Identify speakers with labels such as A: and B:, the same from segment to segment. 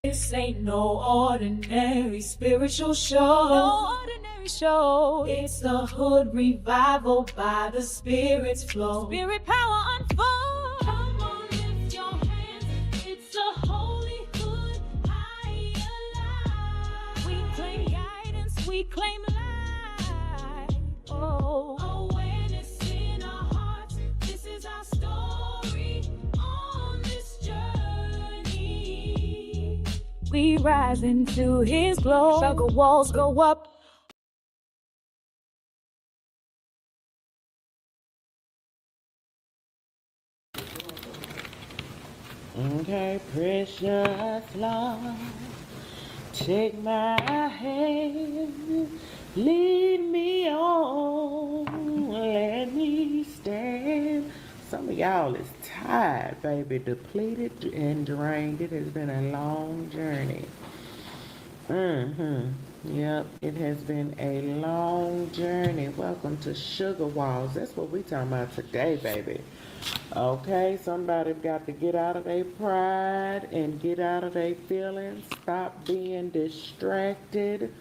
A: This ain't no ordinary spiritual show. No ordinary show. It's the hood revival by the Spirit's flow. Spirit power unfold. Come on, lift your hands. It's a holy hood high alive. We claim guidance. We claim light. Oh, awareness in our hearts. This is our story on this journey. We rise into His glow. Struggle walls go up.
B: Okay, precious Lord, take my hand, lead me on, let me stand. Some of y'all is tired, baby, depleted and drained. It has been a long journey. Yep, it has been a long journey. Welcome to Sugar Walls. That's what we talking about today, baby. Okay, somebody got to get out of their pride and get out of their feelings. Stop being distracted,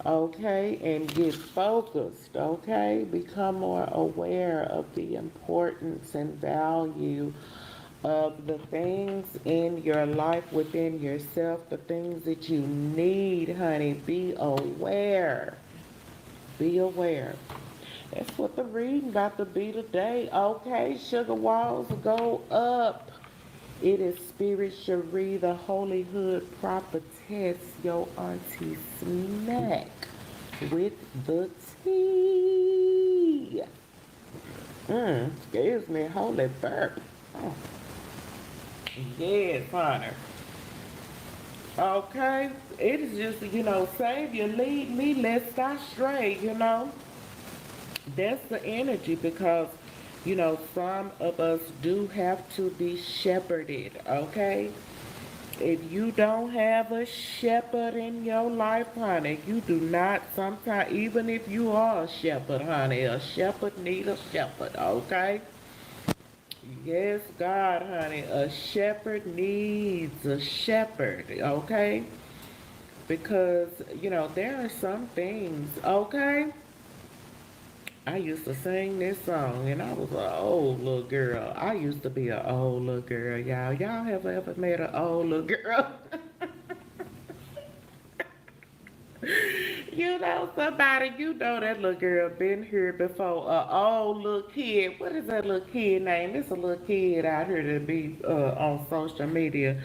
B: okay, and get focused, okay? Become more aware of the importance and value of the things in your life within yourself, the things that you need, honey. Be aware. Be aware. That's what the reading about to be today. Okay, sugar walls go up. It is Spirit Cherie, the Holy Hood Prophetess, your auntie Snack with the tea. Excuse me, holy burp. Oh. Yes, honey. Okay, it is just, Savior, lead me, lest I stray, That's the energy because, some of us do have to be shepherded, okay? If you don't have a shepherd in your life, honey, you do not sometimes, even if you are a shepherd, honey, a shepherd need a shepherd, okay? Yes, God, honey, a shepherd needs a shepherd, okay? Because, there are some things, okay? I used to sing this song, and I was an old little girl. I used to be an old little girl, y'all. Y'all have ever met an old little girl? Somebody, that little girl been here before. A old little kid. What is that little kid name? It's a little kid out here to be on social media.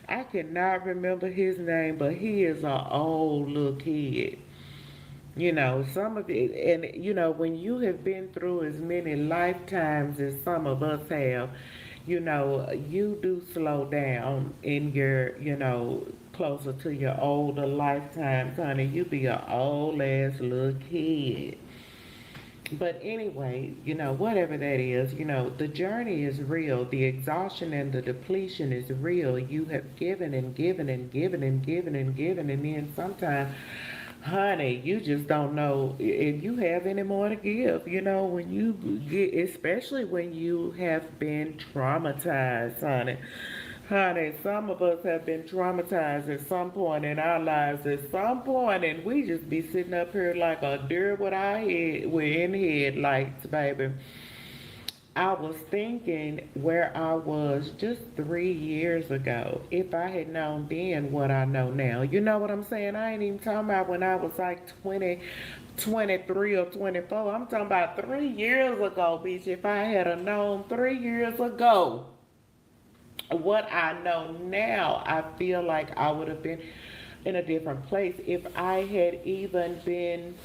B: I cannot remember his name, but he is an old little kid. Some of it, and when you have been through as many lifetimes as some of us have, you do slow down in your, closer to your older lifetimes, honey. You be an old ass little kid. But anyway, whatever that is, the journey is real. The exhaustion and the depletion is real. You have given and given and given and given and given, and then sometimes, honey, you just don't know if you have any more to give. When you get, especially when you have been traumatized, honey. Honey, some of us have been traumatized at some point in our lives, at some point, and we just be sitting up here like a deer with our head, we're in headlights, baby. I was thinking where I was just 3 years ago, if I had known then what I know now. You know what I'm saying? I ain't even talking about when I was like 20, 23 or 24. I'm talking about 3 years ago, bitch. If I had known 3 years ago what I know now, I feel like I would have been in a different place if I had even been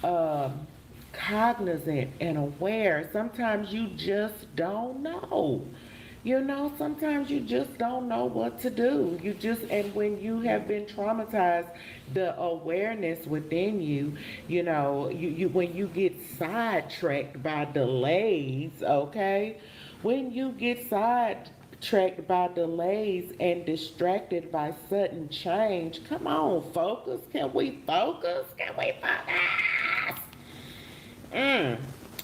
B: um, cognizant and aware. Sometimes you just don't know. Sometimes you just don't know what to do. And when you have been traumatized, the awareness within you, when you get sidetracked by delays, okay? When you get sidetracked by delays and distracted by sudden change, come on, focus. Can we focus? Can we focus? Mm.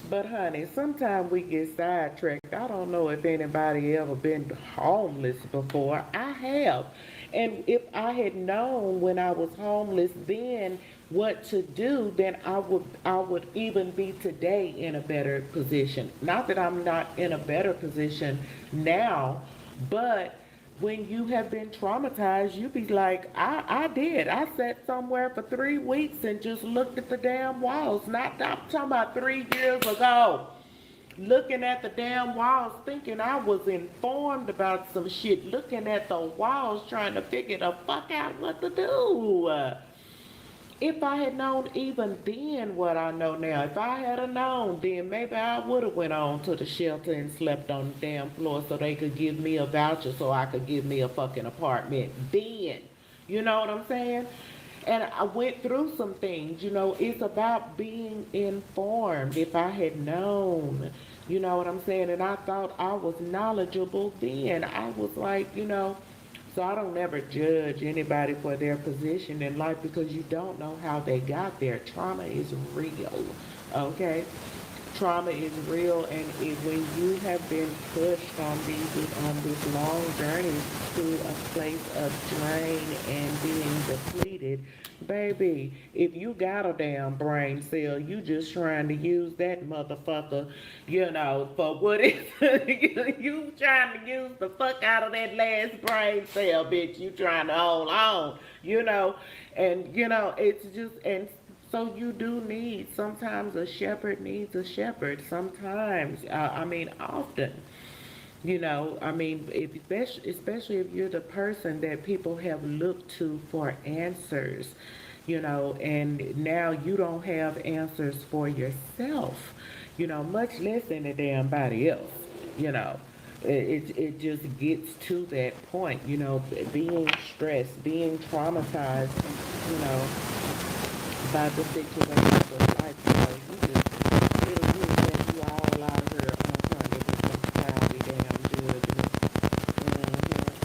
B: But honey, sometimes we get sidetracked. I don't know if anybody ever been homeless before. I have. And if I had known when I was homeless then what to do, then I would even be today in a better position. Not that I'm not in a better position now, but when you have been traumatized, you be like, I did. I sat somewhere for 3 weeks and just looked at the damn walls. Not, I'm talking about 3 years ago. Looking at the damn walls, thinking I was informed about some shit. Looking at the walls, trying to figure the fuck out what to do. If I had known even then what I know now, if I had known then maybe I would have went on to the shelter and slept on the damn floor so they could give me a voucher so I could give me a fucking apartment then. You know what I'm saying? And I went through some things, it's about being informed. If I had known, you know what I'm saying? And I thought I was knowledgeable then. I was like, so I don't ever judge anybody for their position in life because you don't know how they got there. Trauma is real, okay? Trauma is real, and when you have been pushed on this long journey to a place of drain and being depleted, baby, if you got a damn brain cell, you just trying to use that motherfucker, for what it you trying to use the fuck out of that last brain cell, bitch. You trying to hold on, and it's just and so you do need, sometimes a shepherd needs a shepherd. Sometimes, often, especially if you're the person that people have looked to for answers, and now you don't have answers for yourself, much less anybody else, you know. It just gets to that point, being stressed, being traumatized, you know, by the situations of life. It'll get you all out of here, honey, with some cloudy damn judgment.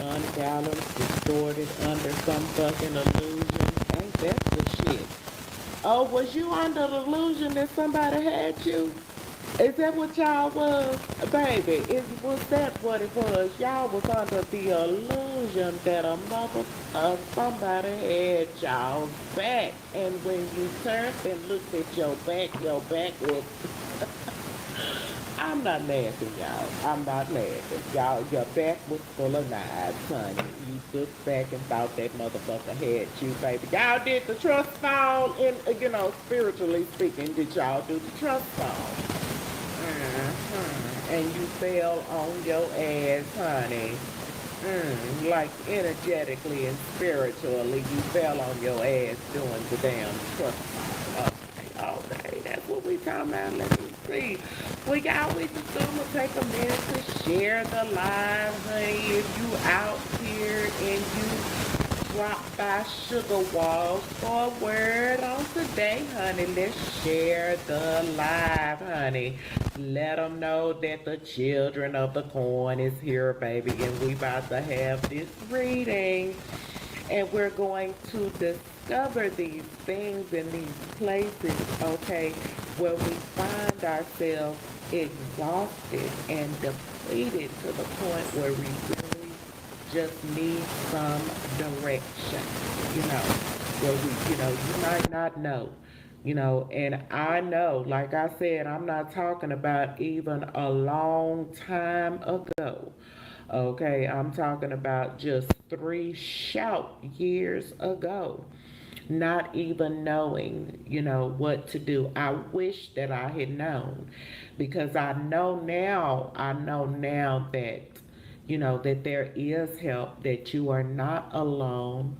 B: Unbalanced, distorted, under some fucking illusion. Ain't that the shit? Oh, was you under the illusion that somebody had you? Is that what y'all was? Baby, was that what it was? Y'all was under the illusion that somebody had y'all back. And when you turned and looked at your back was... I'm not laughing, y'all. I'm not laughing. Y'all, your back was full of knives, honey. You looked back and thought that motherfucker had you, baby. Y'all did the trust fall, in, spiritually speaking, did y'all do the trust fall? And you fell on your ass, honey. Like energetically and spiritually, you fell on your ass doing the damn trust. Okay, that's what we talking about. Let me see. We just gonna take a minute to share the live, honey. If you out here and you drop by Sugar Walls for a word on today, honey, let's share the live, honey. Let them know that the children of the corn is here, baby, and we about to have this reading. And we're going to discover these things in these places, okay, where we find ourselves exhausted and depleted to the point where we really just need some direction, where you might not know. And I know, like I said, I'm not talking about even a long time ago. Okay, I'm talking about just 3 short years ago. Not even knowing, what to do. I wish that I had known because I know now that, that there is help, that you are not alone.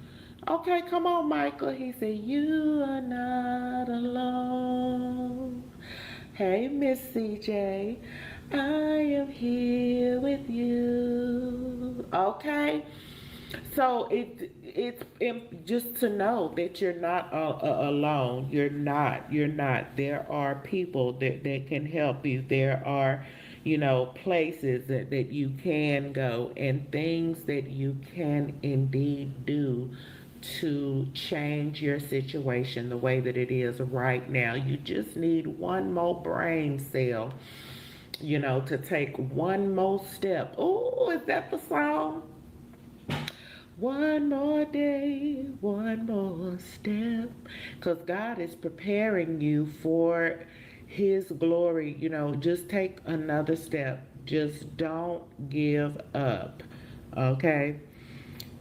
B: Okay, come on, Michael. He said, you are not alone. Hey, Miss CJ. I am here with you. Okay? So just to know that you're not alone. You're not. You're not. There are people that can help you. There are, places that you can go and things that you can indeed do to change your situation the way that it is right now. You just need one more brain cell, to take one more step. Oh, is that the song? One more day, one more step. Because God is preparing you for His glory. Just take another step. Just don't give up. Okay?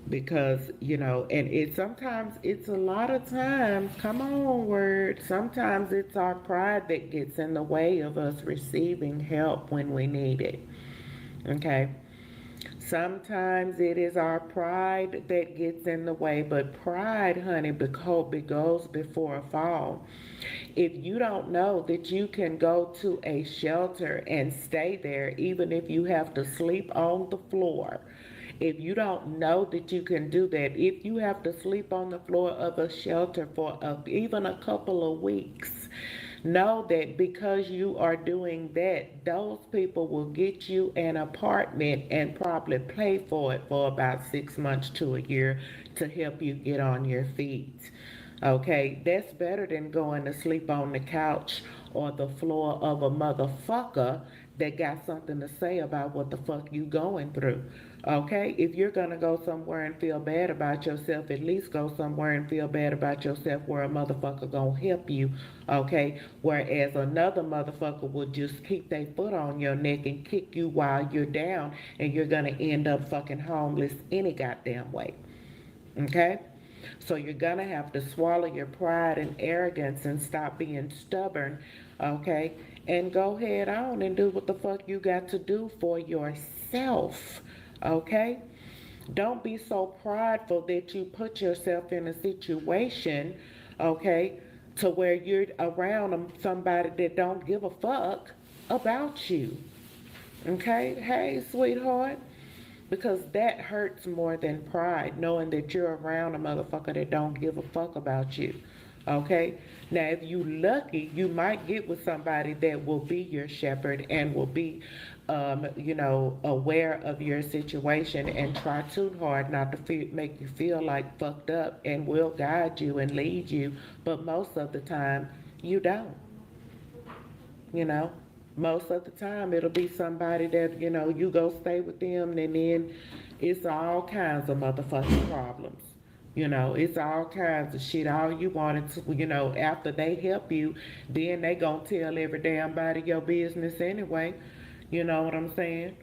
B: Because, and it's a lot of times, come on, word. Sometimes it's our pride that gets in the way of us receiving help when we need it. Okay? Sometimes it is our pride that gets in the way, but pride, honey, because it goes before a fall. If you don't know that you can go to a shelter and stay there, even if you have to sleep on the floor, if you don't know that you can do that, if you have to sleep on the floor of a shelter for even a couple of weeks, know that because you are doing that, those people will get you an apartment and probably pay for it for about 6 months to a year to help you get on your feet. Okay, that's better than going to sleep on the couch or the floor of a motherfucker that got something to say about what the fuck you going through. Okay, if you're gonna go somewhere and feel bad about yourself, at least go somewhere and feel bad about yourself where a motherfucker gonna help you. Okay, whereas another motherfucker will just keep their foot on your neck and kick you while you're down, and you're gonna end up fucking homeless any goddamn way. Okay? So you're gonna have to swallow your pride and arrogance and stop being stubborn, okay? And go head on and do what the fuck you got to do for yourself, okay? Don't be so prideful that you put yourself in a situation, okay, to where you're around somebody that don't give a fuck about you, okay? Hey, sweetheart, because that hurts more than pride, knowing that you're around a motherfucker that don't give a fuck about you. Okay? Now, if you lucky, you might get with somebody that will be your shepherd and will be, aware of your situation and try too hard not to make you feel like fucked up and will guide you and lead you. But most of the time, you don't you know. Most of the time it'll be somebody that, you go stay with them and then it's all kinds of motherfucking problems. It's all kinds of shit. All you wanted to, after they help you, then they gonna tell every damn body your business anyway. You know what I'm saying?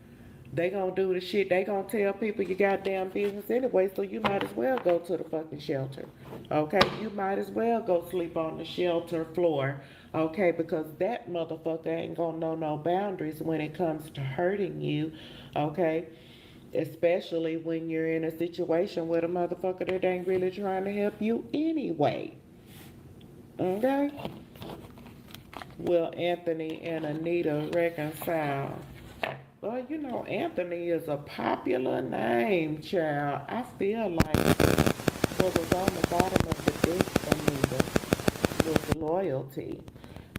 B: They gonna do the shit. They gonna tell people you goddamn business anyway. So you might as well go to the fucking shelter. Okay, you might as well go sleep on the shelter floor. Okay, because that motherfucker ain't gonna know no boundaries when it comes to hurting you. Okay, especially when you're in a situation with a motherfucker that ain't really trying to help you anyway. Okay. Will Anthony and Anita reconcile? Well, Anthony is a popular name, child. I feel like what was on the bottom of the deck for me was loyalty.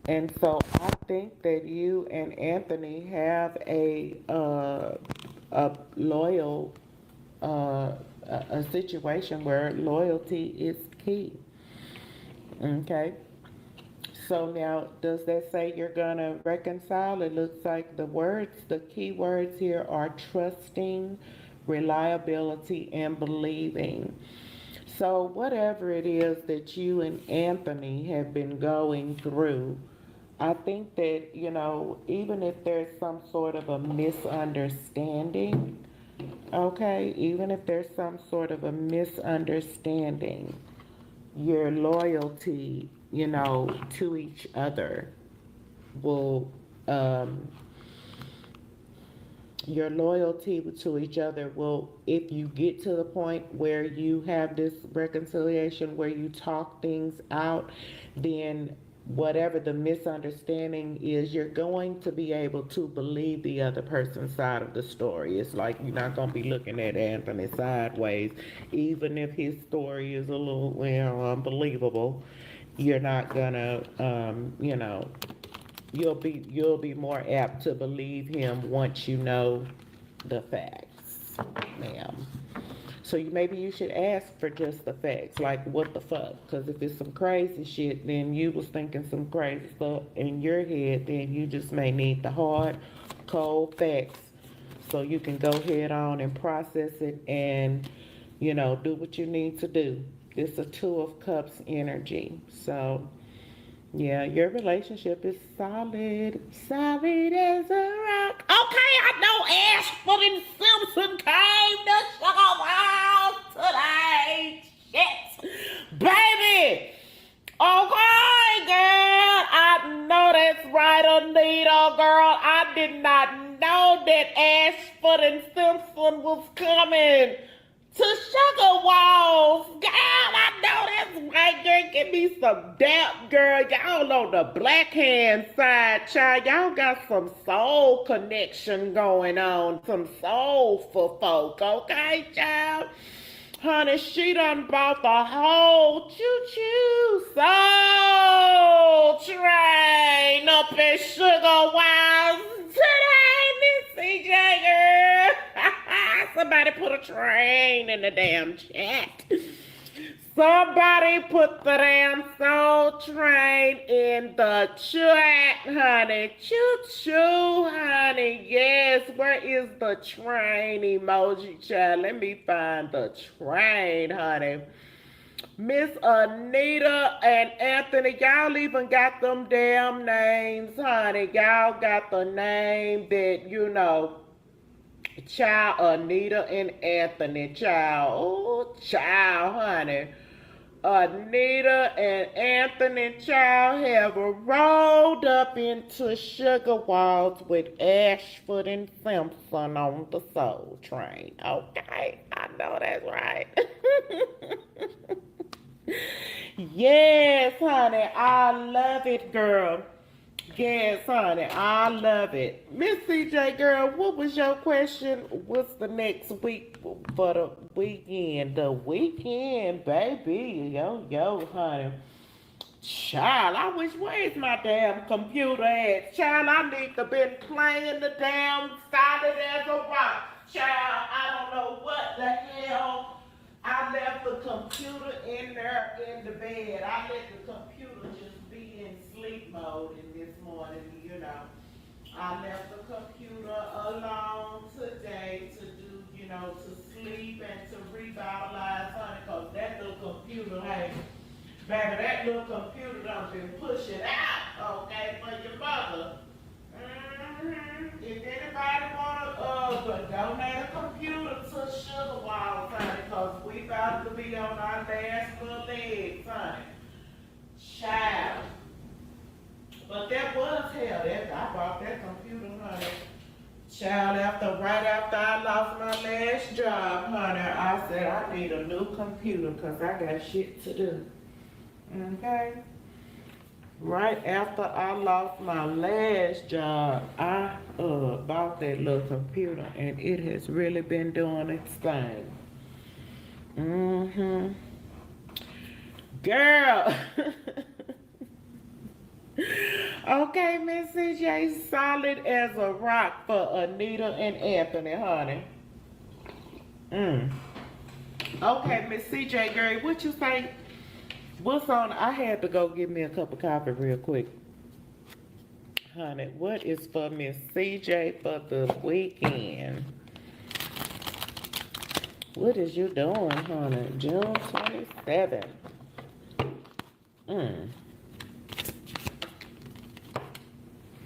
B: And so I think that you and Anthony have a loyal a situation where loyalty is key. Okay. So now, does that say you're gonna reconcile? It looks like the key words here are trusting, reliability, and believing. So whatever it is that you and Anthony have been going through, I think that, even if there's some sort of a misunderstanding, okay, even if there's some sort of a misunderstanding, your loyalty, to each other will, um, your loyalty to each other will, if you get to the point where you have this reconciliation, where you talk things out, then whatever the misunderstanding is, you're going to be able to believe the other person's side of the story. It's like you're not going to be looking at Anthony sideways, even if his story is a little, unbelievable. You're not gonna, you'll be more apt to believe him once you know the facts, ma'am. So maybe you should ask for just the facts, like what the fuck? Because if it's some crazy shit, then you was thinking some crazy stuff in your head. Then you just may need the hard, cold facts, so you can go head on and process it and Do what you need to do. It's a Two of Cups energy. So, yeah, your relationship is solid, solid as a rock. Okay, I know Ashford and Simpson came to Sugar Wild today. Shit, baby. Okay, girl. I know that's right, Anita, girl. I did not know that Ashford and Simpson was coming to Sugar Walls. Girl, I know that's right, girl. Give me some dap, girl. Y'all on the black hand side, child. Y'all got some soul connection going on. Some soulful folk, okay, child? Honey, she done bought the whole choo-choo soul train up at Sugar Wild today, Miss CJ, girl. Somebody put a train in the damn chat. Somebody put the damn soul train in the chat, honey. Choo-choo, honey. Yes, where is the train emoji, child? Let me find the train, honey. Miss Anita and Anthony, y'all even got them damn names, honey. Y'all got the name that, child, Anita and Anthony, child. Oh, child, honey. Anita and Anthony Child have rolled up into Sugar Walls with Ashford and Simpson on the Soul Train. Okay, I know that's right. Yes, honey, I love it, girl. Yes, honey, I love it. Miss CJ, girl, what was your question? What's the next week for the weekend? The weekend, baby. Yo, honey. Child, I wish, where's my damn computer at? Child, I need to been playing the damn solid as a rock. Child, I don't know what the hell. I left the computer in there in the bed. I let the computer just be in sleep mode in this morning. I left the computer alone today to to sleep and to revitalize, honey, because that little computer, hey, baby, that little computer done been pushing out, okay, for your mother. If anybody wanna donate a computer to Sugar Wild, honey, cause we about to be on our last little legs, honey. Child. But that was hell. I bought that computer, honey. Child, right after I lost my last job, honey, I said I need a new computer because I got shit to do. Okay? Right after I lost my last job, I bought that little computer and it has really been doing its thing. Girl. Okay, Miss CJ, solid as a rock for Anita and Anthony, honey. Okay, Miss CJ, girl, what you say? What's on? I had to go get me a cup of coffee real quick. Honey, what is for Miss CJ for the weekend? What is you doing, honey? June 27th.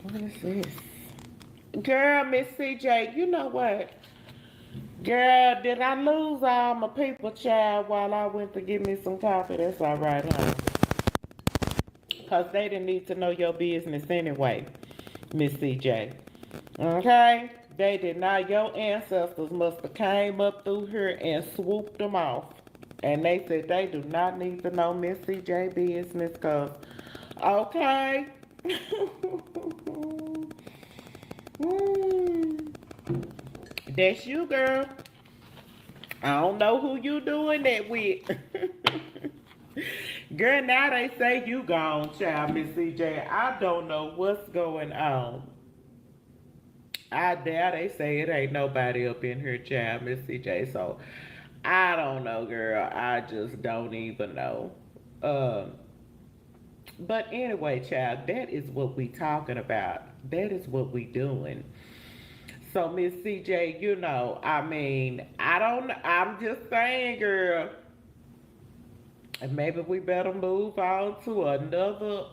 B: What is this? Girl, Miss CJ, you know what? Girl, did I lose all my people, child, while I went to get me some coffee? That's all right, honey. Because they didn't need to know your business anyway, Miss CJ. Okay? They did not. Your ancestors must have came up through here and swooped them off. And they said they do not need to know Miss CJ business because, okay? That's you, girl. I don't know who you doing that with. Girl, now they say you gone, child, Miss CJ. I don't know what's going on. I dare they say it ain't nobody up in here, child, Miss CJ. So I don't know, girl. I just don't even know. But anyway, child, that is what we talking about. That is what we doing. So Miss CJ, I mean, I don't. I'm just saying, girl. And maybe we better move on to another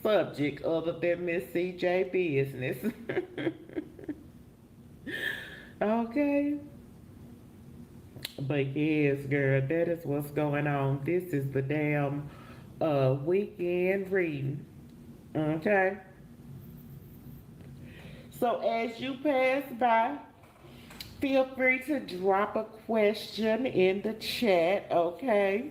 B: subject other than Miss CJ business. Okay. But yes, girl, that is what's going on. This is the damn weekend reading. Okay. So as you pass by, feel free to drop a question in the chat, okay?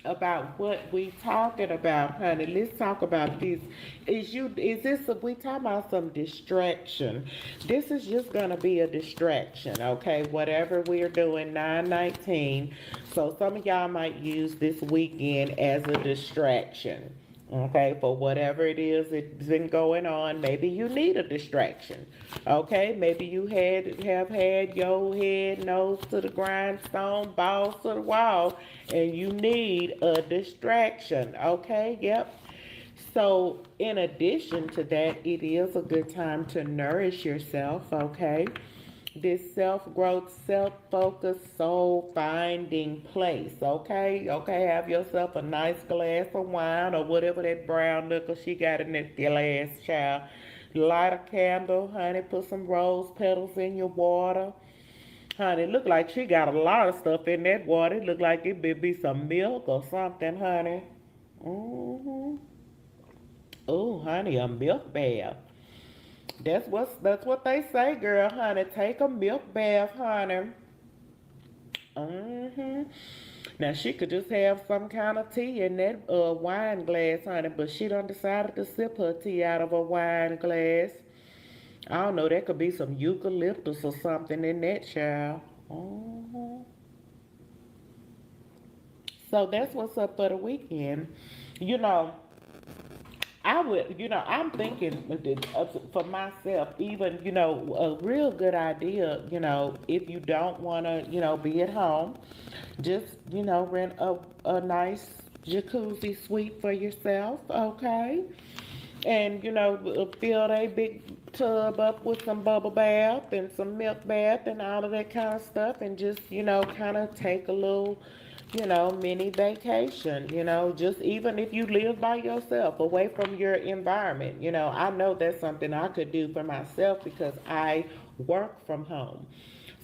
B: About what we talking about, honey. Let's talk about this. Is this we talking about some distraction? This is just gonna be a distraction, okay? Whatever we're doing, 9/19. So some of y'all might use this weekend as a distraction. Okay, for whatever it is that's been going on, maybe you need a distraction. Okay, maybe you have had your head nose to the grindstone, balls to the wall, and you need a distraction. Okay, yep. So, in addition to that, it is a good time to nourish yourself. Okay, this self growth, self focused, soul finding place. Okay, okay, have yourself a nice glass of wine or whatever that brown liquor she got in that glass, child. Light a candle, honey, put some rose petals in your water. Honey, look like she got a lot of stuff in that water. It look like it may be some milk or something, honey. Mm-hmm. Oh, honey, a milk bath. That's what they say, girl, honey. Take a milk bath, honey. Hmm. Now she could just have some kind of tea in that wine glass, honey, but she done decided to sip her tea out of a wine glass. I don't know, that could be some eucalyptus or something in that, child. Hmm. So that's what's up for the weekend. You know, I'm thinking for myself, even, a real good idea, if you don't want to, be at home, just, rent a nice jacuzzi suite for yourself, okay? And, fill a big tub up with some bubble bath and some milk bath and all of that kind of stuff and just, kind of take a little mini vacation, just even if you live by yourself, away from your environment. I know that's something I could do for myself because I work from home.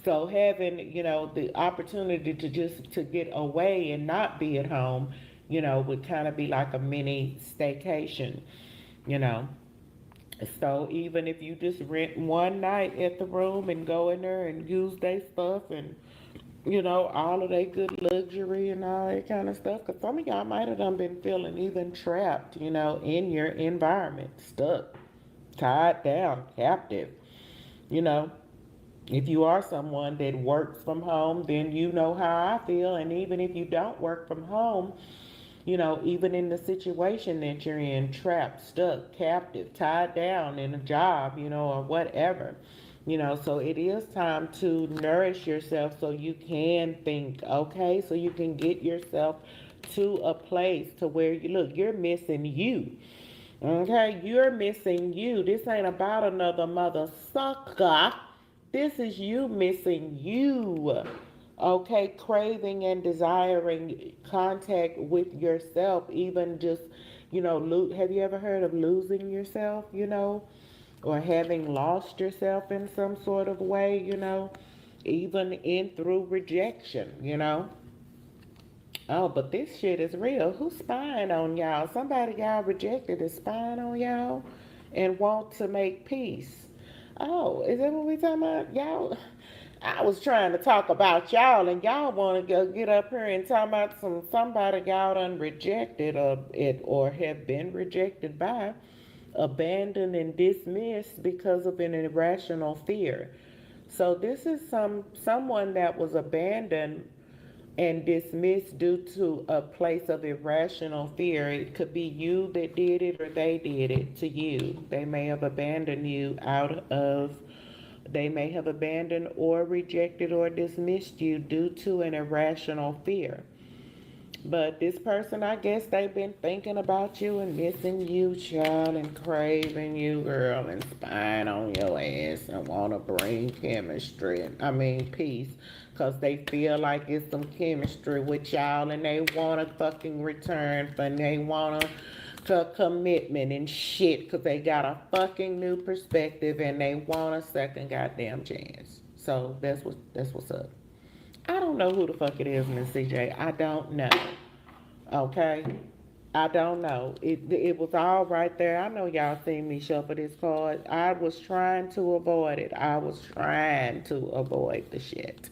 B: So having, the opportunity to just to get away and not be at home, would kind of be like a mini staycation, you know. So even if you just rent one night at the room and go in there and use their stuff and all of that good luxury and all that kind of stuff. Because some of y'all might have done been feeling even trapped, in your environment, stuck, tied down, captive. You know, if you are someone that works from home, then you know how I feel. And even if you don't work from home, even in the situation that you're in, trapped, stuck, captive, tied down in a job, or whatever. So it is time to nourish yourself so you can think, okay? So you can get yourself to a place to where you're missing you. Okay, you're missing you. This ain't about another mother sucker. This is you missing you. Okay, craving and desiring contact with yourself, even just, have you ever heard of losing yourself, or having lost yourself in some sort of way, even in through rejection, Oh, but this shit is real. Who's spying on y'all? Somebody y'all rejected is spying on y'all and want to make peace. Oh, is that what we talking about? Y'all, I was trying to talk about y'all, and y'all want to go get up here and talk about somebody y'all done rejected or have been rejected by, abandoned and dismissed because of an irrational fear. So this is someone that was abandoned and dismissed due to a place of irrational fear. It could be you that did it or they did it to you. They may have abandoned you they may have abandoned or rejected or dismissed you due to an irrational fear. But this person, I guess they've been thinking about you and missing you, child, and craving you, girl, and spying on your ass and want to bring chemistry. I mean, peace. Because they feel like it's some chemistry with y'all and they want a fucking return and they want a commitment and shit because they got a fucking new perspective and they want a second goddamn chance. So that's what's up. I don't know who the fuck it is, Miss CJ. I don't know. Okay. I don't know. It was all right there. I know y'all seen me shuffle this card. I was trying to avoid it. I was trying to avoid the shit.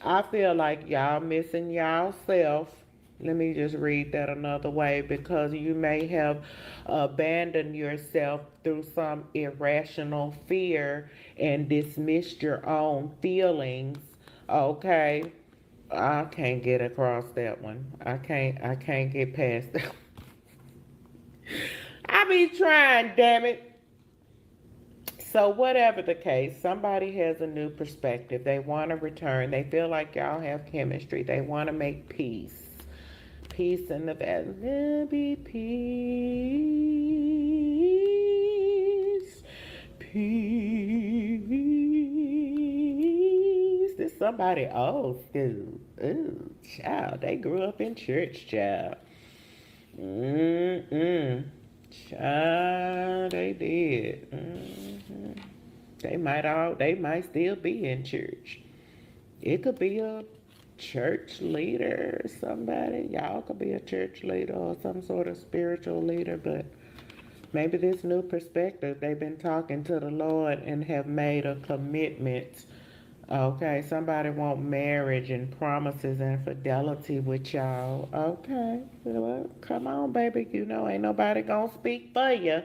B: I feel like y'all missing y'all self. Let me just read that another way because you may have abandoned yourself through some irrational fear and dismissed your own feelings. Okay. I can't get across that one. I can't get past that. I be trying, damn it. So whatever the case, somebody has a new perspective. They want to return. They feel like y'all have chemistry. They want to make peace. Peace in the valley. There be peace. Peace. This somebody old school. Ooh, child. They grew up in church, child. Mm-mm. Child, they did. They might still be in church. It could be a church leader or somebody. Y'all could be a church leader or some sort of spiritual leader, but maybe this new perspective, they've been talking to the Lord and have made a commitment. Okay, somebody want marriage and promises and fidelity with y'all. Okay, well, come on, baby. You know, ain't nobody gonna speak for you.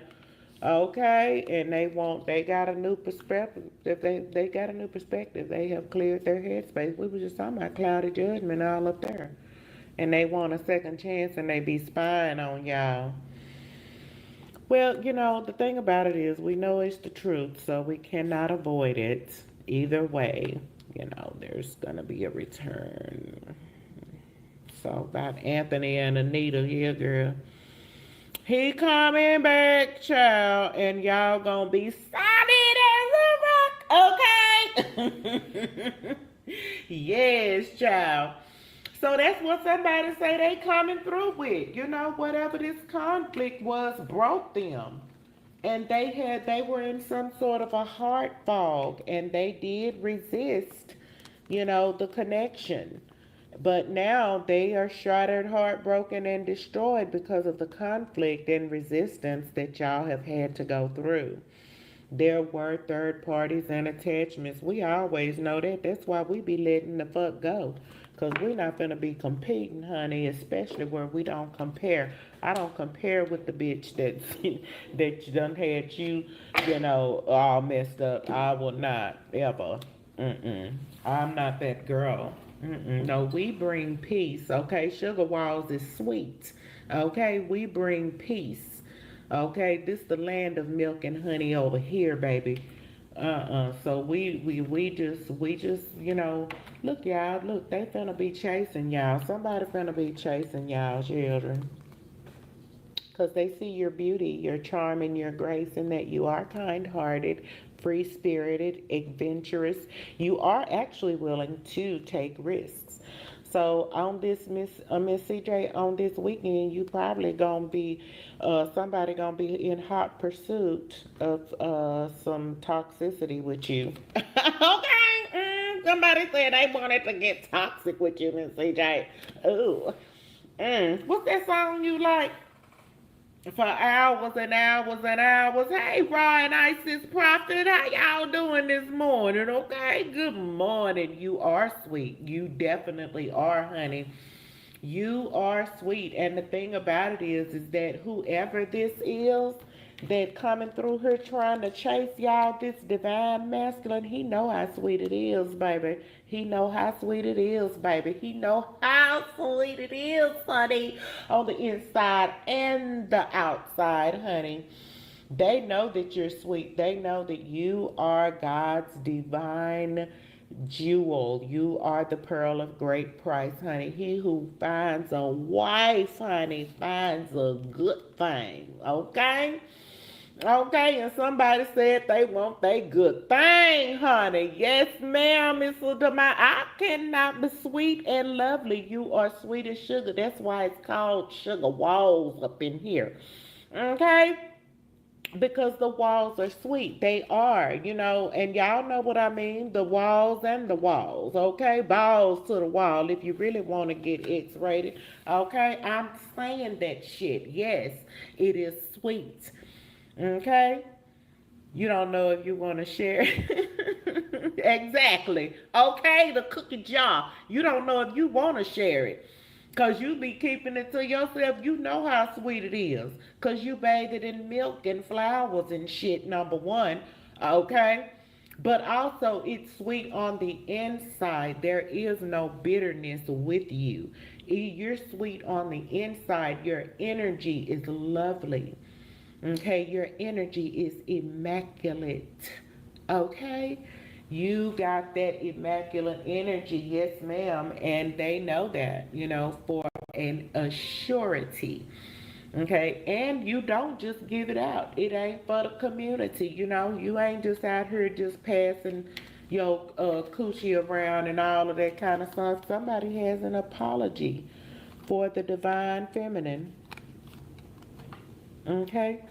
B: Okay, and they got a new perspective. If they got a new perspective, they have cleared their headspace. We were just talking about cloudy judgment all up there, and they want a second chance, and they be spying on y'all. Well, the thing about it is, we know it's the truth, so we cannot avoid it. Either way, there's gonna be a return. So about Anthony and Anita, yeah, girl. He coming back, child, and y'all gonna be solid as a rock, okay? Yes, child. So that's what somebody say they coming through with. Whatever this conflict was broke them. And they were in some sort of a heart fog and they did resist, the connection. But now they are shattered, heartbroken, and destroyed because of the conflict and resistance that y'all have had to go through. There were third parties and attachments. We always know that. That's why we be letting the fuck go. Because we're not going to be competing, honey, especially where we don't compare. I don't compare with the bitch that done had you, all messed up. I will not, ever. Mm-mm. I'm not that girl. Mm-mm. No, we bring peace, okay? Sugar Walls is sweet, okay? We bring peace. Okay, this the land of milk and honey over here, baby. So we just look, y'all, look, they finna be chasing y'all. Somebody finna be chasing y'all children. Cause they see your beauty, your charm, and your grace, and that you are kind-hearted, free-spirited, adventurous. You are actually willing to take risks. So on this Miss CJ, on this weekend, you probably gonna be somebody gonna be in hot pursuit of some toxicity with you. Okay, somebody said they wanted to get toxic with you, Miss CJ. Ooh, what's that song you like? For hours and hours and hours. Hey, Raw and Isis Prophet, how y'all doing this morning? Okay, good morning. You are sweet. You definitely are, honey. You are sweet. And the thing about it is that whoever this is that coming through here trying to chase y'all, this divine masculine, he know how sweet it is, baby. He know how sweet it is, baby. He know how sweet it is, honey, on the inside and the outside, honey. They know that you're sweet. They know that you are God's divine jewel. You are the pearl of great price, honey. He who finds a wife, honey, finds a good thing. Okay? Okay, and somebody said they want they good thing, honey. Yes, ma'am, Miss Ladama. I cannot be sweet and lovely. You are sweet as sugar. That's why it's called sugar walls up in here. Okay? Because the walls are sweet. They are, and y'all know what I mean. The walls and the walls, okay? Balls to the wall if you really want to get X rated, okay? I'm saying that shit. Yes, it is sweet, okay? You don't know if you want to share. Exactly. Okay, the cookie jar. You don't know if you want to share it. Cause you be keeping it to yourself. You know how sweet it is. Cause you bathe it in milk and flowers and shit, number one. Okay? But also it's sweet on the inside. There is no bitterness with you. You're sweet on the inside. Your energy is lovely. Okay, your energy is immaculate. Okay, you got that immaculate energy, yes, ma'am, and they know that, for an assurity. Okay, and you don't just give it out. It ain't for the community, You ain't just out here just passing your coochie around and all of that kind of stuff. Somebody has an apology for the divine feminine. Okay,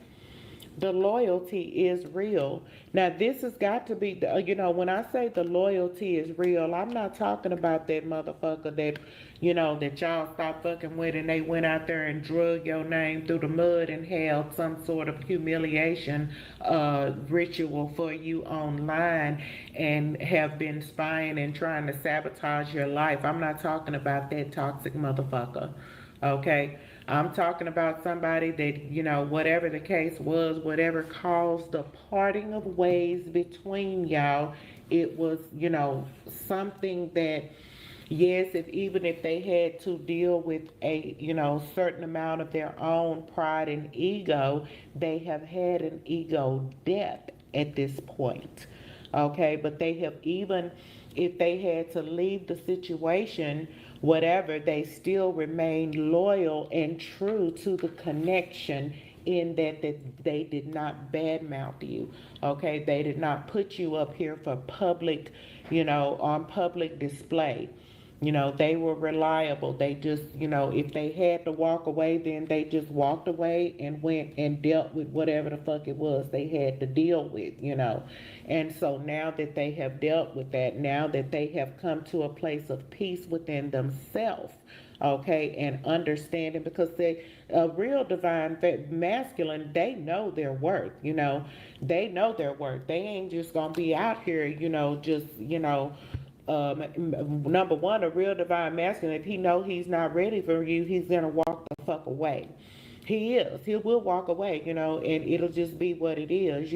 B: the loyalty is real. Now, this has got to be, when I say the loyalty is real, I'm not talking about that motherfucker that y'all stopped fucking with and they went out there and drug your name through the mud and held some sort of humiliation ritual for you online and have been spying and trying to sabotage your life. I'm not talking about that toxic motherfucker. Okay? I'm talking about somebody that, whatever the case was, whatever caused the parting of ways between y'all, it was, something that, yes, even if they had to deal with a, certain amount of their own pride and ego, they have had an ego death at this point. Okay, but they have, even if they had to leave the situation, whatever, they still remained loyal and true to the connection, in that they did not badmouth you. Okay, they did not put you up here for public, on public display. They were reliable. They just, if they had to walk away, then they just walked away and went and dealt with whatever the fuck it was they had to deal with. And so now that they have dealt with that, now that they have come to a place of peace within themselves, okay, and understanding, because they, a real divine masculine, they know their worth. They know their worth. They ain't just gonna be out here, just, number one, a real divine masculine, if he know he's not ready for you, he's gonna walk the fuck away. He is. He will walk away, and it'll just be what it is.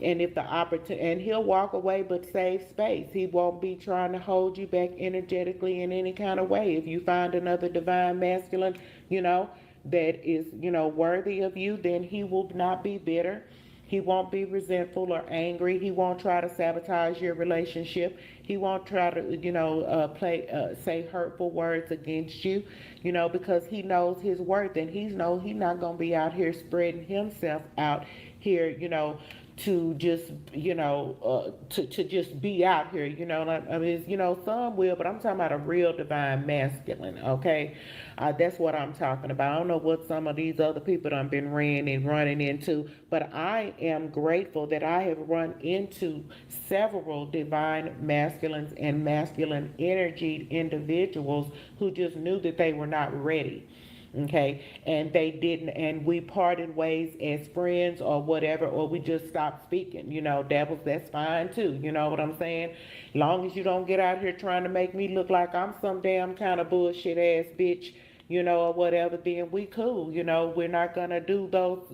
B: And if the opportunity, and he'll walk away, but save space. He won't be trying to hold you back energetically in any kind of way. If you find another divine masculine, that is, worthy of you, then he will not be bitter. He won't be resentful or angry. He won't try to sabotage your relationship. He won't try to, say hurtful words against you, because he knows his worth, and he's not gonna be out here spreading himself out here, to just, to just be out here, I mean, some will, but I'm talking about a real divine masculine, okay? That's what I'm talking about. I don't know what some of these other people done been running into, but I am grateful that I have run into several divine masculines and masculine energied individuals who just knew that they were not ready. Okay, and they didn't, and we parted ways as friends or whatever, or we just stopped speaking. That's fine too. You know what I'm saying? Long as you don't get out here trying to make me look like I'm some damn kind of bullshit ass bitch, or whatever, then we cool. We're not gonna do those,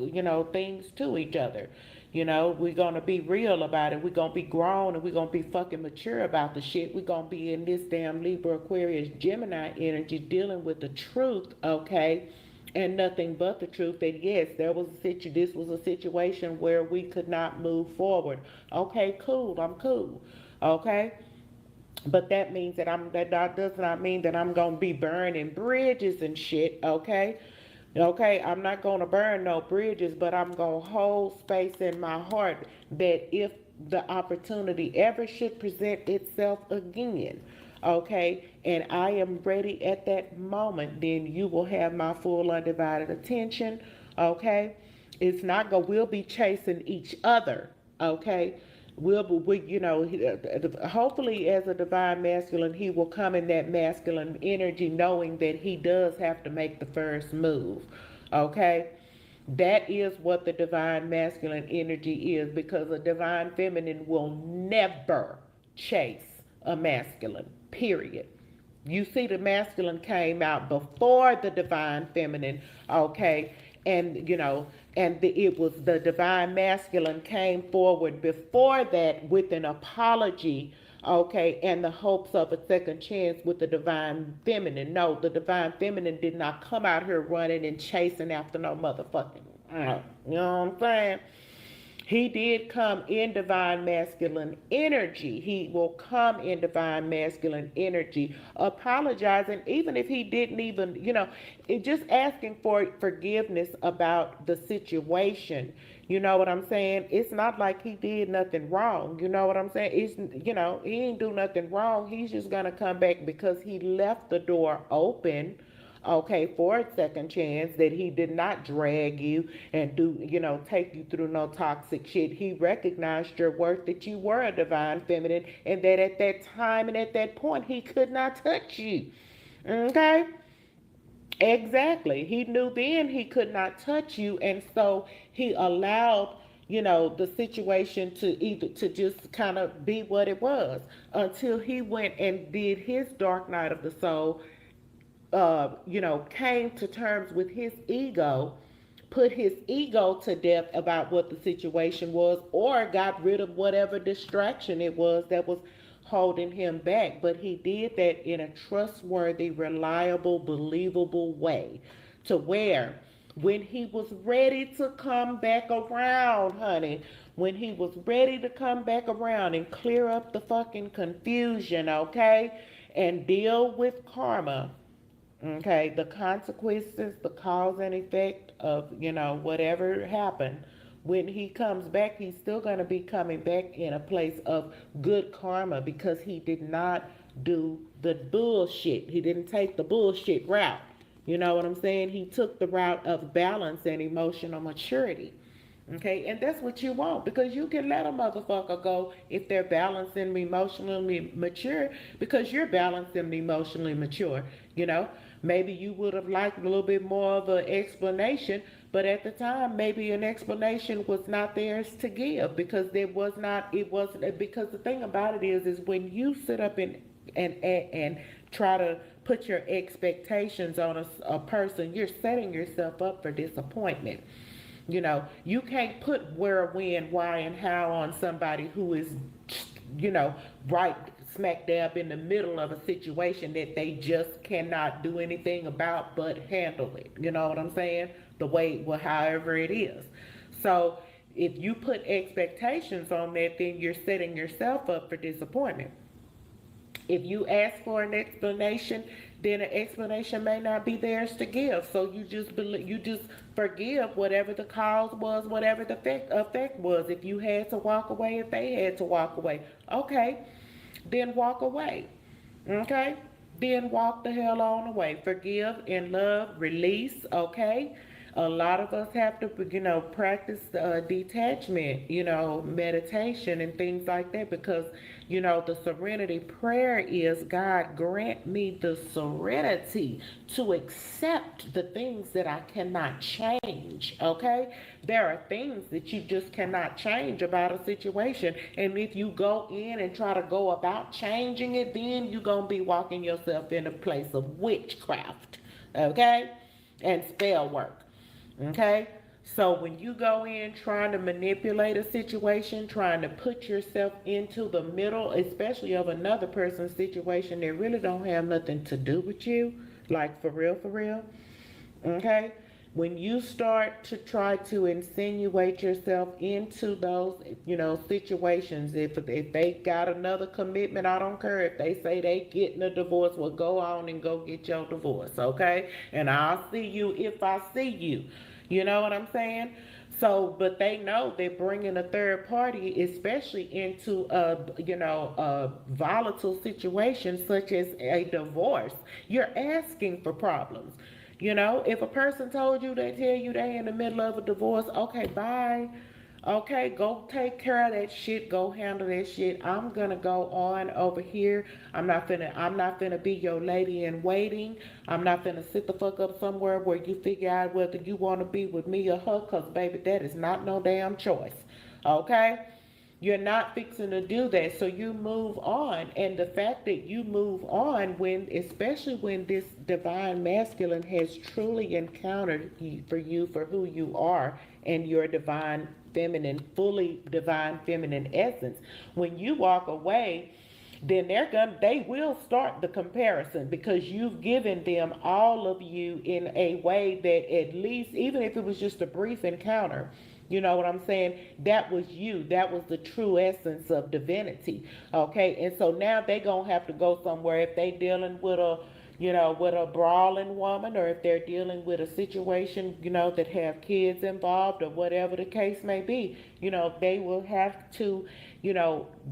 B: things to each other. We're gonna be real about it. We're gonna be grown, and we're gonna be fucking mature about the shit. We're gonna be in this damn Libra, Aquarius, Gemini energy, dealing with the truth, okay? And nothing but the truth. That yes, this was a situation where we could not move forward. Okay, cool. I'm cool. Okay? But that does not mean that I'm gonna be burning bridges and shit, okay? Okay, I'm not gonna burn no bridges, but I'm gonna hold space in my heart that if the opportunity ever should present itself again, okay, and I am ready at that moment, then you will have my full undivided attention, okay? It's not go we'll be chasing each other, okay? Hopefully as a divine masculine, he will come in that masculine energy knowing that he does have to make the first move, okay? That is what the divine masculine energy is, because a divine feminine will never chase a masculine, period. You see, the masculine came out before the divine feminine, okay? And, it was the divine masculine came forward before that with an apology, okay, and the hopes of a second chance with the divine feminine. No, the divine feminine did not come out here running and chasing after no motherfucking, you know what I'm saying? He did come in divine masculine energy. He will come in divine masculine energy, apologizing, even if he didn't even, just asking for forgiveness about the situation. You know what I'm saying? It's not like he did nothing wrong. You know what I'm saying? He ain't do nothing wrong. He's just going to come back because he left the door open, okay, for a second chance, that he did not drag you and take you through no toxic shit. He recognized your worth, that you were a divine feminine, and that at that time and at that point, he could not touch you. Okay? Exactly. He knew then he could not touch you, and so he allowed, the situation to just kind of be what it was, until he went and did his dark night of the soul, came to terms with his ego, put his ego to death about what the situation was, or got rid of whatever distraction it was that was holding him back. But he did that in a trustworthy, reliable, believable way, to where when he was ready to come back around, honey, when he was ready to come back around and clear up the fucking confusion, okay, and deal with karma, okay, the consequences, the cause and effect of, whatever happened. When he comes back, he's still going to be coming back in a place of good karma, because he did not do the bullshit. He didn't take the bullshit route. You know what I'm saying? He took the route of balance and emotional maturity. Okay, and that's what you want, because you can let a motherfucker go if they're balanced and emotionally mature, because you're balanced and emotionally mature. You know, maybe you would have liked a little bit more of an explanation, but at the time, maybe an explanation was not theirs to give, because there was not, it wasn't, because the thing about it is when you sit up and try to put your expectations on a person, you're setting yourself up for disappointment. You can't put where, when, why, and how on somebody who is, right smack dab in the middle of a situation that they just cannot do anything about but handle it. You know what I'm saying? The way, well, however it is. So if you put expectations on that, then you're setting yourself up for disappointment. If you ask for an explanation, then an explanation may not be theirs to give. So you just forgive whatever the cause was, whatever the effect was. If you had to walk away, if they had to walk away, okay, then walk away. Okay? Then walk the hell on away. Forgive and love, release, okay? A lot of us have to, practice detachment, meditation and things like that, because, the serenity prayer is, God, grant me the serenity to accept the things that I cannot change, okay? There are things that you just cannot change about a situation. And if you go in and try to go about changing it, then you're going to be walking yourself in a place of witchcraft, okay? And spell work. Okay? So when you go in trying to manipulate a situation, trying to put yourself into the middle, especially of another person's situation that really don't have nothing to do with you, like for real, okay? when you start to try to insinuate yourself into those, situations, if they got another commitment, I don't care if they say they getting a divorce, well, go on and go get your divorce, okay? And I'll see you if I see you. You know what I'm saying? So, but they know they're bringing a third party, especially into a volatile situation such as a divorce. You're asking for problems. If a person told you, they tell you they in the middle of a divorce, okay, bye. Okay, go take care of that shit. Go handle that shit. I'm gonna go on over here. I'm not gonna be your lady in waiting. I'm not gonna sit the fuck up somewhere where you figure out whether you wanna be with me or her, cause baby, that is not no damn choice. Okay? You're not fixing to do that. So you move on. And the fact that you move on especially when this divine masculine has truly encountered for you for who you are and your divine feminine, fully divine feminine essence, when you walk away, then they will start the comparison because you've given them all of you in a way that, at least even if it was just a brief encounter, you know what I'm saying, that was you, that was the true essence of divinity. Okay, and so now they gonna have to go somewhere if they dealing with a brawling woman, or if they're dealing with a situation, that have kids involved, or whatever the case may be. They will have to,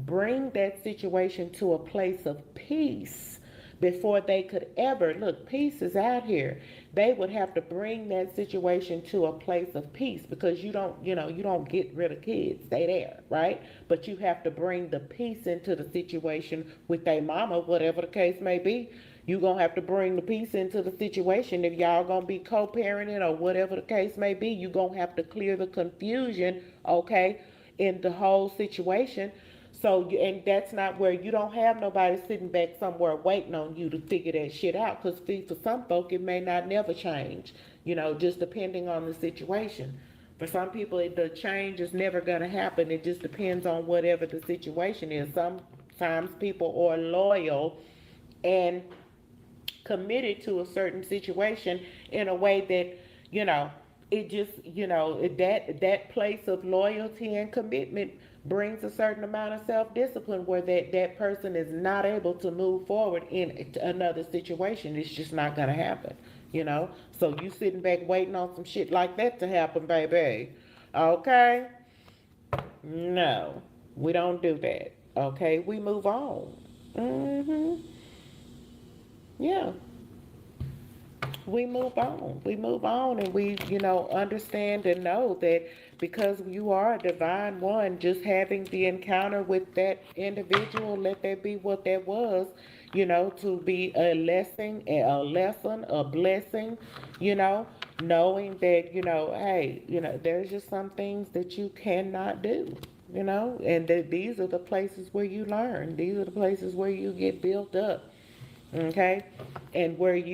B: bring that situation to a place of peace before they could ever look. Peace is out here. They would have to bring that situation to a place of peace, because you don't get rid of kids. They there, right? But you have to bring the peace into the situation with a mama, whatever the case may be. You gonna have to bring the peace into the situation. If y'all gonna be co-parenting or whatever the case may be, you gonna have to clear the confusion, okay, in the whole situation. So, and that's not where you don't have nobody sitting back somewhere waiting on you to figure that shit out. Because for some folk, it may not never change, just depending on the situation. For some people, the change is never going to happen. It just depends on whatever the situation is. Sometimes people are loyal and committed to a certain situation in a way that, it just, that place of loyalty and commitment brings a certain amount of self-discipline where that person is not able to move forward in another situation. It's just not going to happen, so you sitting back waiting on some shit like that to happen, baby. Okay? No, we don't do that. Okay, we move on. Yeah, we move on. We move on, and we, understand and know that because you are a divine one, just having the encounter with that individual, let that be what that was, to be a blessing, you know, knowing that, hey, there's just some things that you cannot do. And that these are the places where you learn. These are the places where you get built up, okay, and where it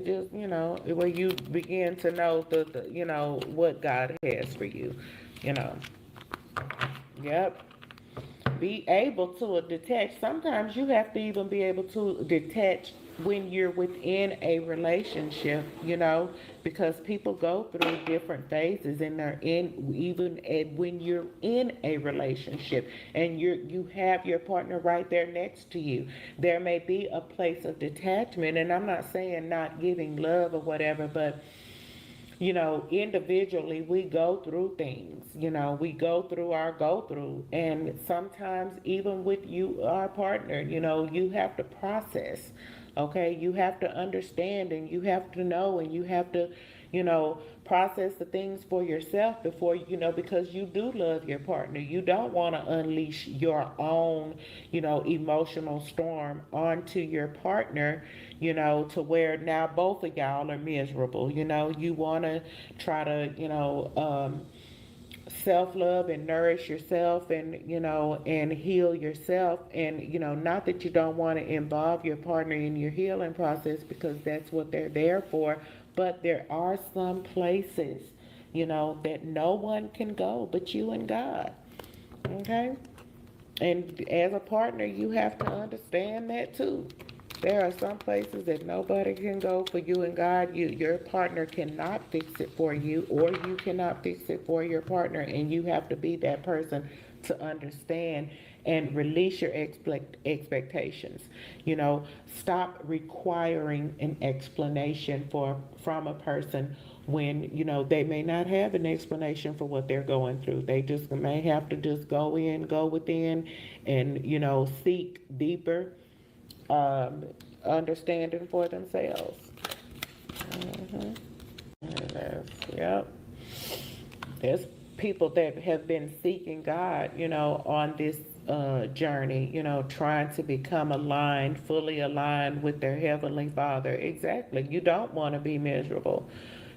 B: just where you begin to know the what God has for you, you know yep. Be able to detach. Sometimes you have to even be able to detach when you're within a relationship, because people go through different phases, and they're in even when you're in a relationship and you have your partner right there next to you. There may be a place of detachment, and I'm not saying not giving love or whatever, but individually we go through things, we go through our go through. And sometimes, even with our partner, you have to process, okay? You have to understand, and you have to know, and you have to, process the things for yourself before, because you do love your partner. You don't want to unleash your own, emotional storm onto your partner, to where now both of y'all are miserable. You want to try to, self love and nourish yourself, and heal yourself. And, not that you don't want to involve your partner in your healing process, because that's what they're there for. But there are some places, that no one can go but you and God. Okay? And as a partner, you have to understand that too. There are some places that nobody can go for you and God. Your partner cannot fix it for you, or you cannot fix it for your partner, and you have to be that person to understand and release your expectations. You know, stop requiring an explanation from a person when they may not have an explanation for what they're going through. They just may have to just go within, and seek deeper um, understanding for themselves. Hmm. Yep. There's people that have been seeking God, on this journey, trying to become aligned, fully aligned with their Heavenly Father. Exactly. You don't want to be miserable.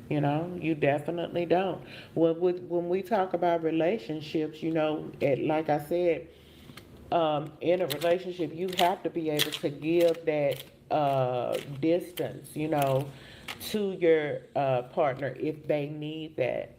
B: You definitely don't. When we talk about relationships, like I said, in a relationship, you have to be able to give that distance, to your partner if they need that.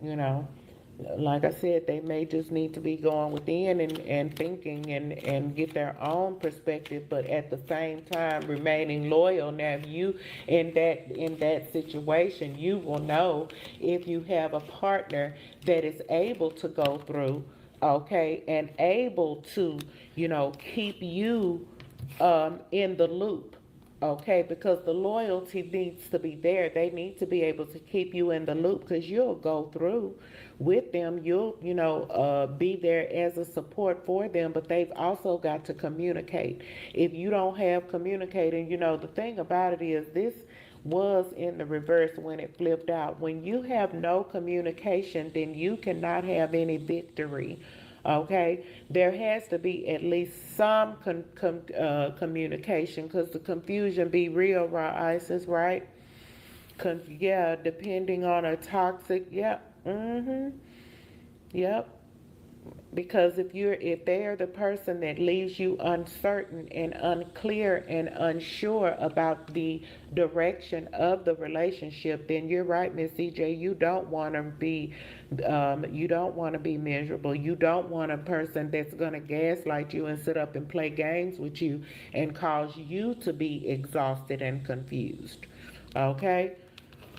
B: Like I said, they may just need to be going within and thinking and get their own perspective, but at the same time remaining loyal. Now, if you in that situation, you will know if you have a partner that is able to go through, okay, and able to, keep you in the loop, okay, because the loyalty needs to be there. They need to be able to keep you in the loop because you'll go through with them. You'll, be there as a support for them, but they've also got to communicate. If you don't have communicating, the thing about it is this was in the reverse when it flipped out. When you have no communication, then you cannot have any victory. Okay, there has to be at least some communication, because the confusion be real, right, Isis, right? Yeah, depending on a toxic, yep, yep. Because if they are the person that leaves you uncertain and unclear and unsure about the direction of the relationship, then you're right, Miss CJ. You don't want to be miserable. You don't want a person that's gonna gaslight you and sit up and play games with you and cause you to be exhausted and confused. Okay?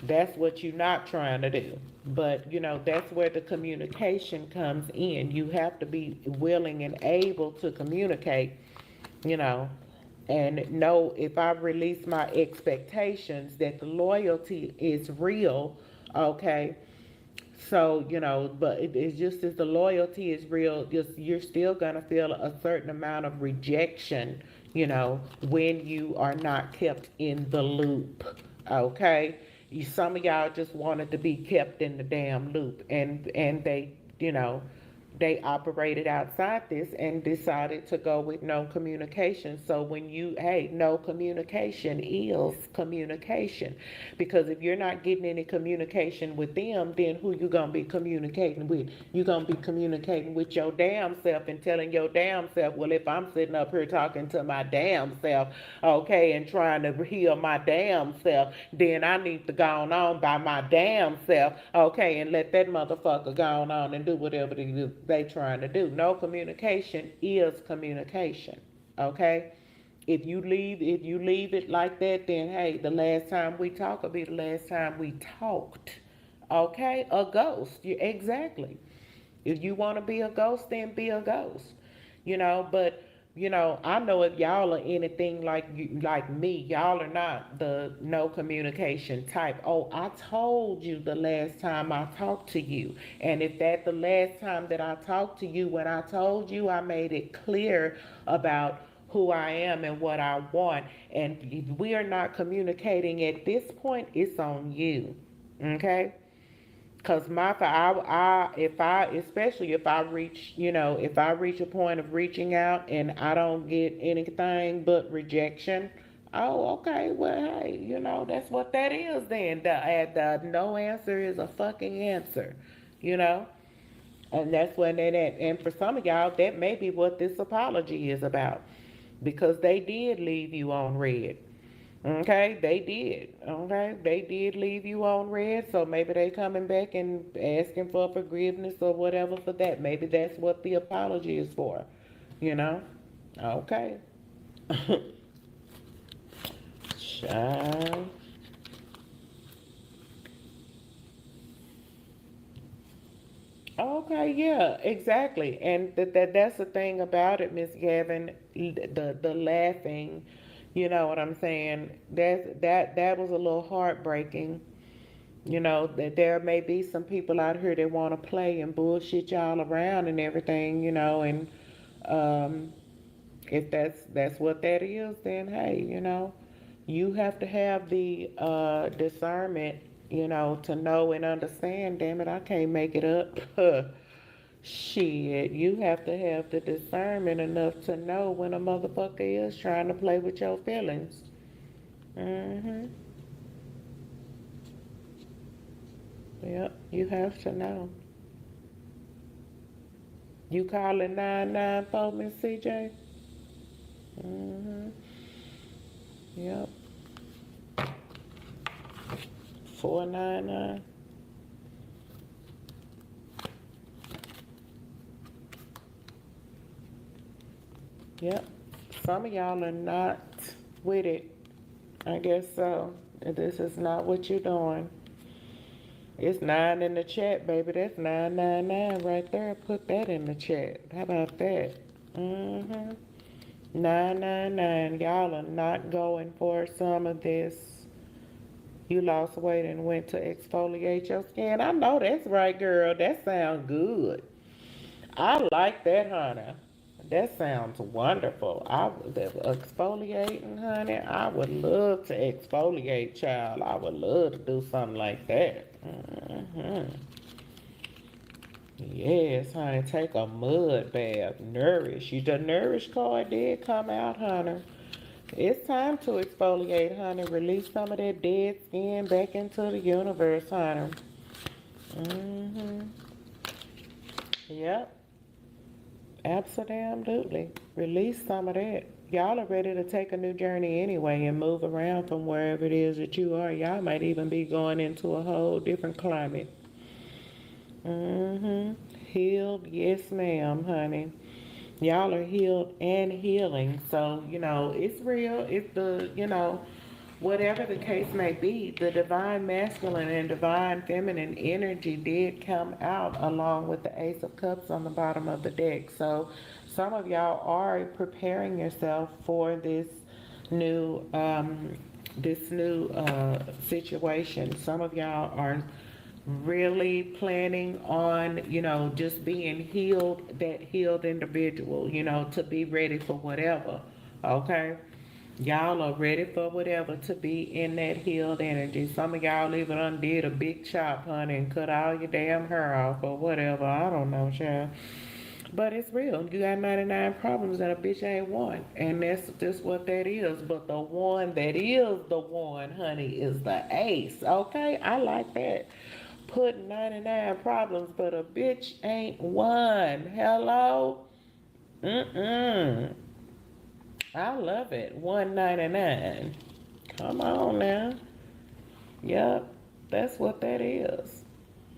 B: That's what you're not trying to do. But, that's where the communication comes in. You have to be willing and able to communicate, you know, and know if I release my expectations that the loyalty is real, okay, so, but it's just as the loyalty is real, just you're still gonna feel a certain amount of rejection, when you are not kept in the loop. Okay? Some of y'all just wanted to be kept in the damn loop, and they operated outside this and decided to go with no communication. So no communication is communication. Because if you're not getting any communication with them, then who you gonna be communicating with? You gonna be communicating with your damn self and telling your damn self, well, if I'm sitting up here talking to my damn self, okay, and trying to heal my damn self, then I need to go on by my damn self, okay, and let that motherfucker go on and do whatever they trying to do. No, communication is communication, okay? If you leave it like that, then hey, the last time we talk will be the last time we talked. Okay? A ghost. Exactly. If you want to be a ghost, then be a ghost. But I know if y'all are anything like me, y'all are not the no communication type. Oh, I told you the last time I talked to you. And if that the last time that I talked to you, when I told you, I made it clear about who I am and what I want. And if we are not communicating at this point, it's on you. Okay? Cause if I, especially if I reach, if I reach a point of reaching out and I don't get anything but rejection, oh, okay, well, hey, that's what that is then. The no answer is a fucking answer, you know? And that's when and for some of y'all, that may be what this apology is about. Because they did leave you on red. Okay, they did. Okay, they did leave you on red, so maybe they coming back and asking for forgiveness or whatever for that. Maybe that's what the apology is for. You know? Okay. Child. Okay, yeah, exactly. And that's the thing about it, Miss Gavin, the laughing, you know what I'm saying? That was a little heartbreaking. You know, that there may be some people out here that want to play and bullshit y'all around and everything, you know, and um if that's what that is, then hey, you know, you have to have the discernment, you know, to know and understand. Damn it, I can't make it up. Shit, you have to have the discernment enough to know when a motherfucker is trying to play with your feelings. Mhm. Yep, you have to know. You calling 994, Miss CJ? Mhm. Yep. 499. Yep. Some of y'all are not with it. I guess so. This is not what you're doing. It's 9 in the chat, baby. That's 999 right there. Put that in the chat. How about that? Mm-hmm. 999. Y'all are not going for some of this. You lost weight and went to exfoliate your skin. I know that's right, girl. That sounds good. I like that, honey. That sounds wonderful. The exfoliating, honey. I would love to exfoliate, child. I would love to do something like that. Yes, honey. Take a mud bath. Nourish. The Nourish card did come out, honey. It's time to exfoliate, honey. Release some of that dead skin back into the universe, honey. Mm-hmm. Yep. Absolutely. Release some of that. Y'all are ready to take a new journey anyway and move around from wherever it is that you are. Y'all might even be going into a whole different climate. Healed, yes, ma'am, honey. Y'all are healed and healing. So, you know, it's real. It's whatever the case may be, the divine masculine and divine feminine energy did come out along with the Ace of Cups on the bottom of the deck. So, some of y'all are preparing yourself for new situation. Some of y'all are really planning on, you know, just being healed, that healed individual, you know, to be ready for whatever. Okay? Y'all are ready for whatever to be in that healed energy. Some of y'all even undid a big chop, honey, and cut all your damn hair off or whatever. I don't know, child. But it's real. You got 99 problems and a bitch ain't one. And that's just what that is. But the one that is the one, honey, is the ace. Okay? I like that. Put 99 problems, but a bitch ain't one. Hello? Mm-mm. I love it. 199. Come on now. Yep. That's what that is.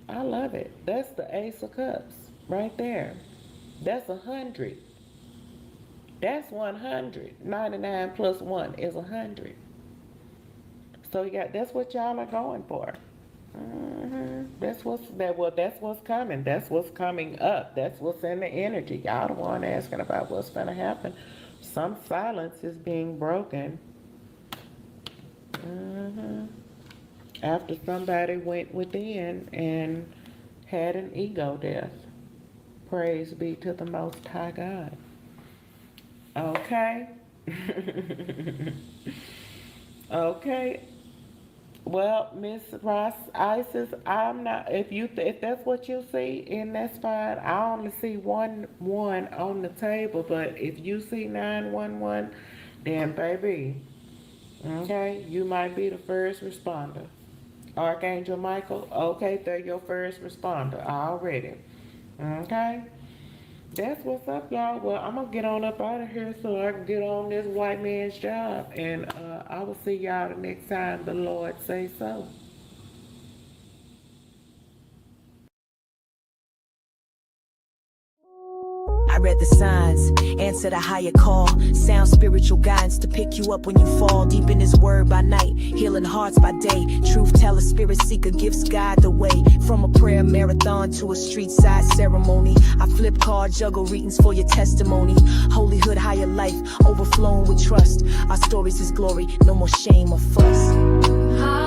B: I love it. That's the Ace of Cups right there. That's 100. That's 100. 99 plus 1 is 100. So you got that's what y'all are going for. That's what's coming. That's what's coming up. That's what's in the energy. Y'all the one asking about what's gonna happen. Some silence is being broken. After somebody went within and had an ego death. Praise be to the Most High God. Okay. Okay. Well, Miss Ross Isis, I'm not. If that's what you see, and that's fine. I only see one on the table, but if you see 911, then baby, okay, you might be the first responder. Archangel Michael, okay, they're your first responder already. Okay? That's what's up, y'all. Well, I'm gonna get on up out of here so I can get on this white man's job. And I will see y'all the next time the Lord say so.
A: read the signs, answer the higher call, sound spiritual guidance to pick you up when you fall. Deep in his word by night, healing hearts by day. Truth teller, spirit seeker, gifts guide the way. From a prayer marathon to a street side ceremony, I flip card, juggle readings for your testimony. Holyhood, higher life, overflowing with trust. Our stories is glory, no more shame or fuss.